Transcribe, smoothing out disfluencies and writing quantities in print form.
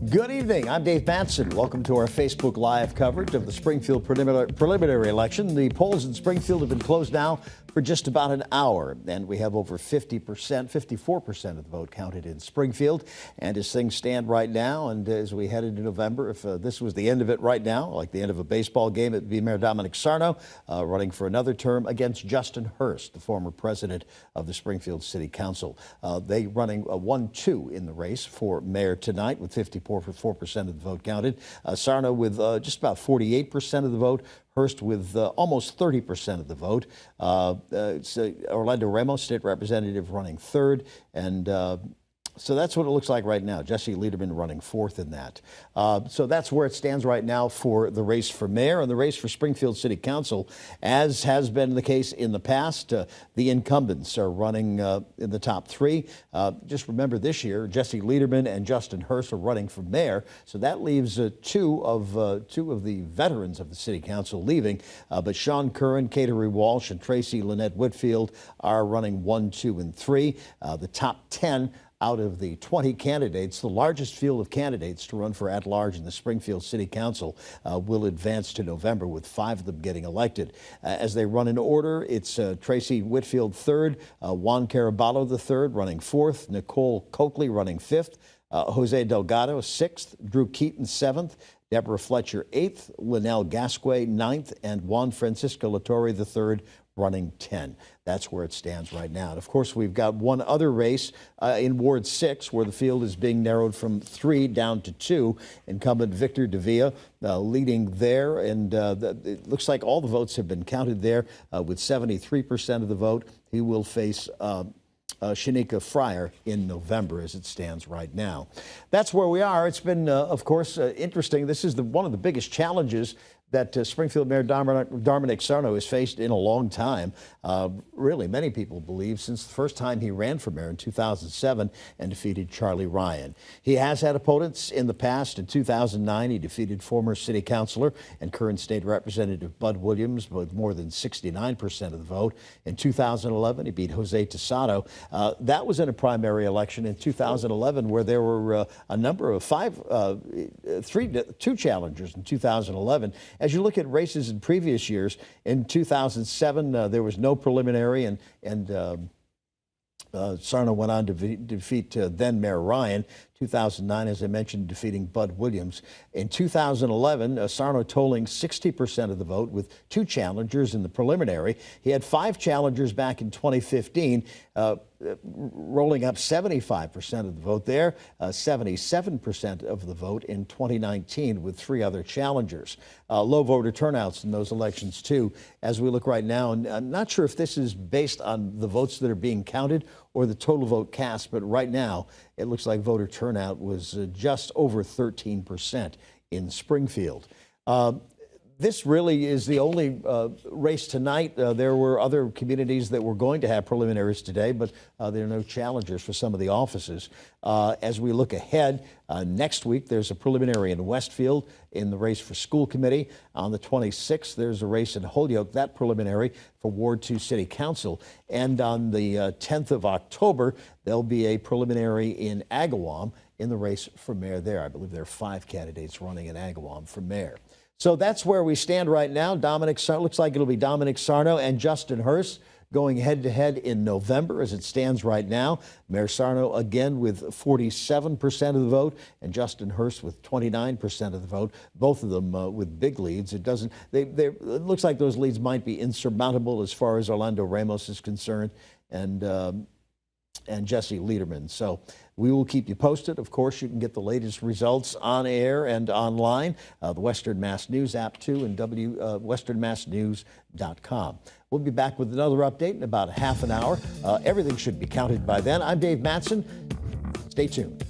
Good evening. I'm Dave Madsen. Welcome to our Facebook Live coverage of the Springfield preliminary election. The polls in Springfield have been closed now for just about an hour, and we have over 54% of the vote counted in Springfield. And as things stand right now, and as we head into November, if this was the end of it right now, like the end of a baseball game, it would be Mayor Dominic Sarno running for another term against Justin Hurst, the former president of the Springfield City Council. They running 1-2 in the race for mayor tonight with 54% of the vote counted. Sarno with just about 48% of the vote. Hurst with almost 30% of the vote. Orlando Ramos, state representative, running third. And so that's what it looks like right now. Jesse Liederman running fourth in that. So that's where it stands right now for the race for mayor and the race for Springfield City Council. As has been the case in the past, the incumbents are running in the top three. Just remember this year, Jesse Liederman and Justin Hurst are running for mayor. So that leaves two of the veterans of the City Council leaving. But Sean Curran, Catering Walsh, and Tracy Lynette Whitfield are running 1, 2, and 3. The top 10 out of the 20 candidates, the largest field of candidates to run for at-large in the Springfield City Council, will advance to November, with 5 of them getting elected. As they run in order, it's Tracy Whitfield third, Juan Caraballo the third, running fourth, Nicole Coakley running fifth, Jose Delgado sixth, Drew Keaton seventh, Deborah Fletcher eighth, Linnell Gasquet ninth, and Juan Francisco Latorre the third, running 10. That's where it stands right now. And of course, we've got one other race in Ward 6 where the field is being narrowed from 3 down to 2. Incumbent Victor Davia leading there. And it looks like all the votes have been counted there with 73% of the vote. He will face Shanika Fryer in November as it stands right now. That's where we are. It's been, of course, interesting. This is one of the biggest challenges that Springfield Mayor Dominic Sarno has faced in a long time. Really, many people believe since the first time he ran for mayor in 2007 and defeated Charlie Ryan. He has had opponents in the past. In 2009, he defeated former city councilor and current state representative Bud Williams with more than 69% of the vote. In 2011, he beat Jose Tosado. That was in a primary election in 2011 where there were a number of two challengers in 2011. As you look at races in previous years, in 2007, there was no preliminary, and Sarno went on to defeat then Mayor Ryan. 2009, as I mentioned, defeating Bud Williams. In 2011, Sarno tolling 60% of the vote with 2 challengers in the preliminary. He had 5 challengers back in 2015, rolling up 75% of the vote there, 77% of the vote in 2019 with 3 other challengers. Low voter turnouts in those elections, too. As we look right now, and I'm not sure if this is based on the votes that are being counted or the total vote cast, but right now it looks like voter turnout was just over 13% in Springfield. This really is the only race tonight. There were other communities that were going to have preliminaries today, but there are no challengers for some of the offices. As we look ahead, next week there's a preliminary in Westfield in the race for school committee. On the 26th, there's a race in Holyoke, that preliminary for Ward 2 City Council. And on the 10th of October, there'll be a preliminary in Agawam in the race for mayor there. I believe there are 5 candidates running in Agawam for mayor. So that's where we stand right now. Looks like it'll be Dominic Sarno and Justin Hurst going head-to-head in November as it stands right now. Mayor Sarno again with 47% of the vote and Justin Hurst with 29% of the vote, both of them with big leads. It looks like those leads might be insurmountable as far as Orlando Ramos is concerned and Jesse Liederman. So we will keep you posted. Of course, you can get the latest results on air and online, the Western Mass News app too, and westernmassnews.com. We'll be back with another update in about a half an hour. Everything should be counted by then. I'm Dave Madsen. Stay tuned.